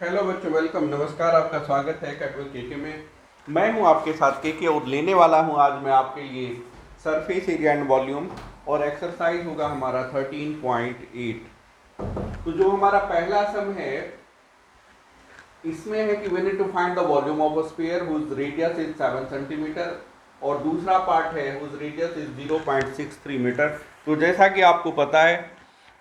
Hello बच्चों, welcome, नमस्कार। आपका स्वागत है कैटवे केके में। मैं हूं आपके साथ केके और लेने वाला हूं आज मैं आपके लिए सरफेस एरिया एंड वॉल्यूम। और एक्सरसाइज होगा हमारा 13.8। तो जो हमारा पहला सम है इसमें है कि we need to find the volume of a sphere whose radius is 7 centimetre. और दूसरा पार्ट है हुज रेडियस इज 0.63 मीटर। तो जैसा कि आपको पता है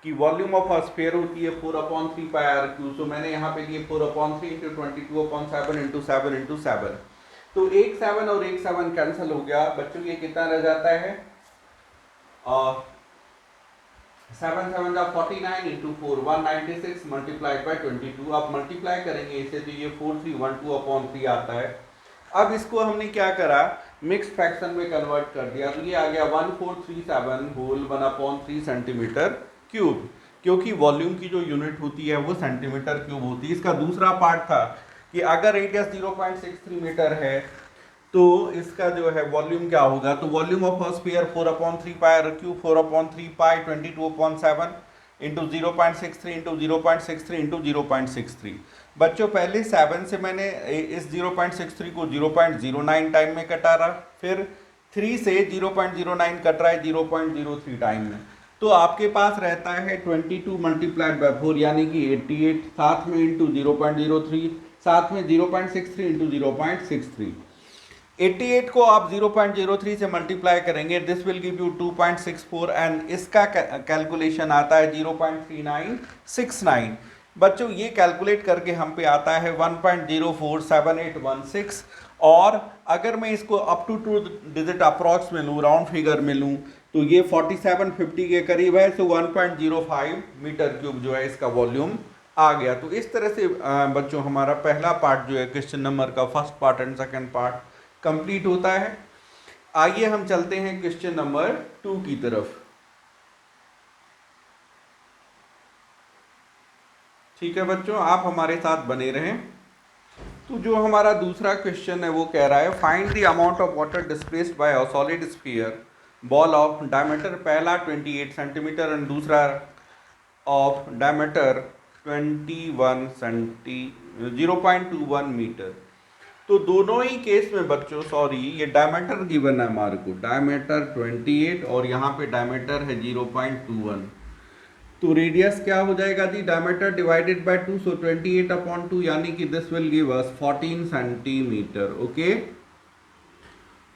कि वॉल्यूम ऑफ अ स्फीयर होती है 4/3 पाई आर क्यू। सो मैंने यहाँ पे लिए 4/3 इंटू 22/7 इंटू 7 इंटू 7। तो एक 7 और एक 7 कैंसिल हो गया बच्चों। ये कितना रह जाता है? 7 7 49 इंटू 4 196 मल्टीप्लाइड बाई 22। आप मल्टीप्लाई करेंगे इसे तो ये 4312/3 आता है। अब इसको हमने क्या करा, मिक्स फ्रैक्शन में कन्वर्ट कर दिया। तो ये आ गया 1437 होल 1/3 सेंटीमीटर क्यूब, क्योंकि वॉल्यूम की जो यूनिट होती है वो सेंटीमीटर क्यूब होती है। इसका दूसरा पार्ट था कि अगर रेडियस 0.63 मीटर है तो इसका जो है वॉल्यूम क्या होगा। तो volume of a sphere 4/3 pi r cube 4/3 pi 22/7 into 0.63 into 0.63 into 0.63। बच्चों पहले 7 से मैंने इस 0.63 को 0.09 टाइम में कटा रहा, फिर 3 से 0.09 कट रहा है 0.03 टाइम में। तो आपके पास रहता है 22 मल्टीप्लाइड बाई 4 यानी कि 88, साथ में इंटू 0.03, साथ में 0.63 इंटू 0.63। 88 को आप 0.03 से मल्टीप्लाई करेंगे, this will give you 2.64 and इसका कैलकुलेशन आता है 0.3969। बच्चों ये कैलकुलेट करके हम पे आता है 1.047816। और अगर मैं इसको अप टू 2 डिजिट अप्रॉक्स में लूँ, राउंड फिगर में लूँ, तो ये 4750 के करीब है। सो 1.05 मीटर क्यूब जो है इसका वॉल्यूम आ गया। तो इस तरह से बच्चों हमारा पहला पार्ट जो है क्वेश्चन नंबर का first part and second part complete होता है। आइए हम चलते हैं क्वेश्चन नंबर 2 की तरफ। ठीक है बच्चों, आप हमारे साथ बने रहें। तो जो हमारा दूसरा क्वेश्चन है वो कह रहा है find the amount of water displaced by a solid sphere ball of diameter, पहला 28 सेंटीमीटर एंड दूसरा ऑफ डायमीटर 21 सेंटी 0.21 मीटर। तो दोनों ही केस में बच्चों, सॉरी, ये डायमीटर गिवन है हमारे को, डायमीटर 28 और यहाँ पे डायमीटर है 0.21। तो रेडियस क्या हो जाएगा जी, डायमीटर डिवाइडेड बाय 2, सो 28/2 यानी कि this will give us 14 centimetre. Okay,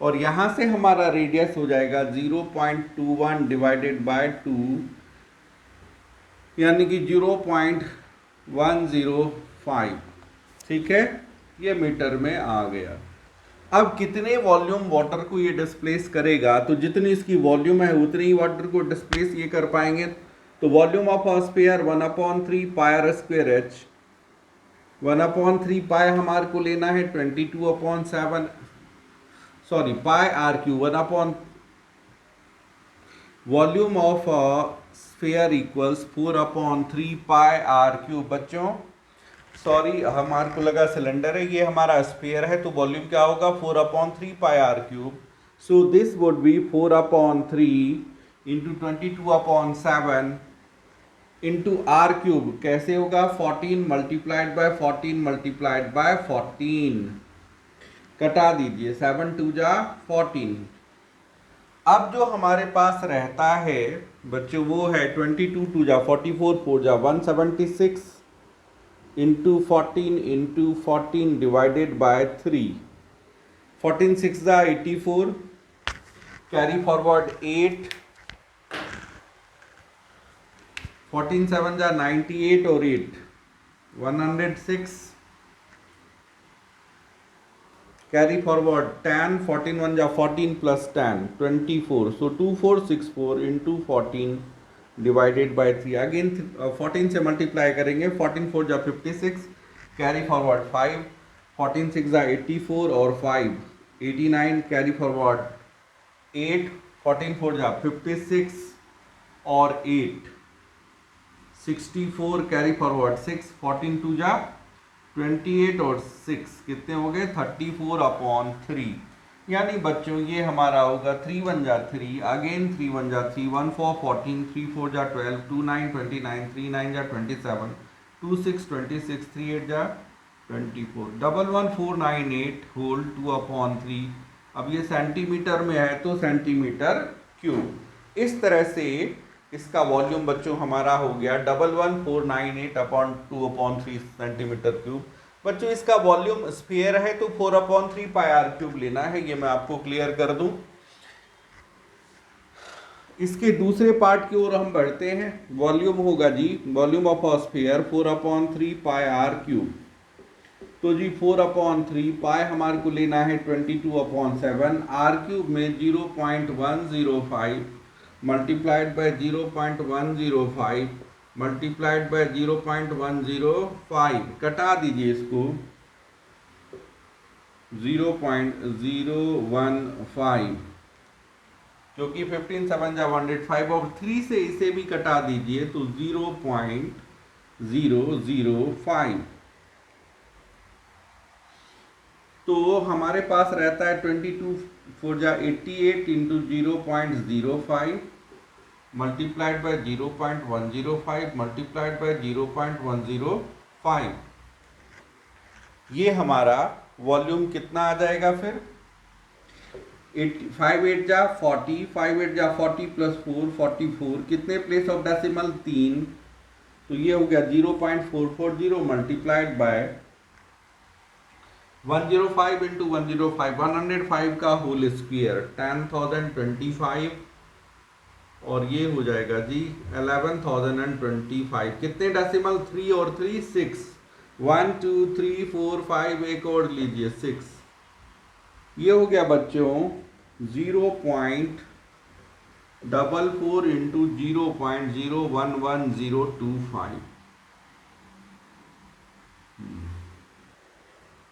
और यहां से हमारा रेडियस हो जाएगा 0.21 डिवाइडेड बाय 2 यानी कि 0.105। ठीक है, ये मीटर में आ गया। अब कितने वॉल्यूम वाटर को ये डिस्प्लेस करेगा, तो जितनी इसकी वॉल्यूम है उतनी ही वाटर को डिस्प्लेस ये कर पाएंगे। तो volume of a sphere 1/3 pi r square h, 1/3 pi हमारे को लेना है 22/7, sorry pi r cube 1 volume of sphere equals 4/3 pi r cube. बच्चों सॉरी, हमारे को लगा सिलेंडर है, ये हमारा स्फीयर है, तो वॉल्यूम क्या होगा 4/3 pi r cube. So this would be 4/3 into 22/7 into r cube. कैसे होगा, 14 मल्टीप्लाइड बाय 14 मल्टीप्लाइड बाय 14। कटा दीजिए, 7 2 जा 14। अब जो हमारे पास रहता है बच्चों वो है 22 2 जा 44 4 जा 176 इंटू 14 डिवाइडेड बाय 3। 14 6 जा 84, कैरी फॉरवर्ड 8, 14 7 जा 98 और 8 106, कैरी फॉरवर्ड 10, 14 1 जा 14 plus 10 24। So 2464 into 14 divided by 3। Again 14 से मल्टीप्लाई करेंगे, 14 4 जा 56, कैरी फॉरवर्ड 5, 14 6 जा 84 और 5 89, कैरी फॉरवर्ड 8, 14 4 जा 56 और 8 64, कैरी फॉरवर्ड 6, 14 2 जा 28 और 6 कितने हो गए 34/3। यानी बच्चों ये हमारा होगा 3 1 जा 3, अगेन 3 1 जा 3, 1 4 14, 3 4 जा 12, 2 9 29, 3 9 जा 27, 2 6 26 3 8 जा 24 11498 होल 2/3। अब ये सेंटीमीटर में है तो सेंटीमीटर क्यूब। इस तरह से इसका वॉल्यूम बच्चों हमारा हो गया 11498/2/3 सेंटीमीटर क्यूब। बच्चों इसका वॉल्यूम स्फीयर है तो 4/3 पाई आर क्यूब लेना है, ये मैं आपको क्लियर कर दूं। इसके दूसरे पार्ट की ओर हम बढ़ते हैं। वॉल्यूम होगा जी, volume of a sphere 4/3 pi r cube. तो जी 4/3 पाई हमारे को लेना है 22/7, आर क्यूब में 0.105 मल्टीप्लाइड बाय 0.105 मल्टीप्लाइड बाय 0.105, कटा दीजिए इसको 0.015, क्योंकि 15 7 जा 105 और 3 से इसे भी कटा दीजिए तो 0.005। तो हमारे पास रहता है 22 4 जा 88 into 0.05 multiplied by 0.105 multiplied by 0.105। ये हमारा वॉल्यूम कितना आ जाएगा फिर 5 8 जा 40, 5 8 जा 40 प्लस 4 44, कितने प्लेस ऑफ डेसिमल 3, तो ये हो गया 0.440 मल्टीप्लाइड बाय 105 इंटू 105 105 का होल स्क्वायर 10,025 और ये हो जाएगा जी 11,025। कितने डेसिमल 3 और 3 6, 1 2 3 4 5, एक और लीजिए 6। ये हो गया बच्चों 0.44 इंटू 0.011025।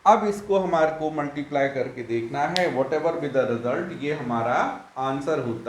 अब इसको हमारे को मल्टीप्लाई करके देखना है, what ever with the result ये हमारा आंसर होता है।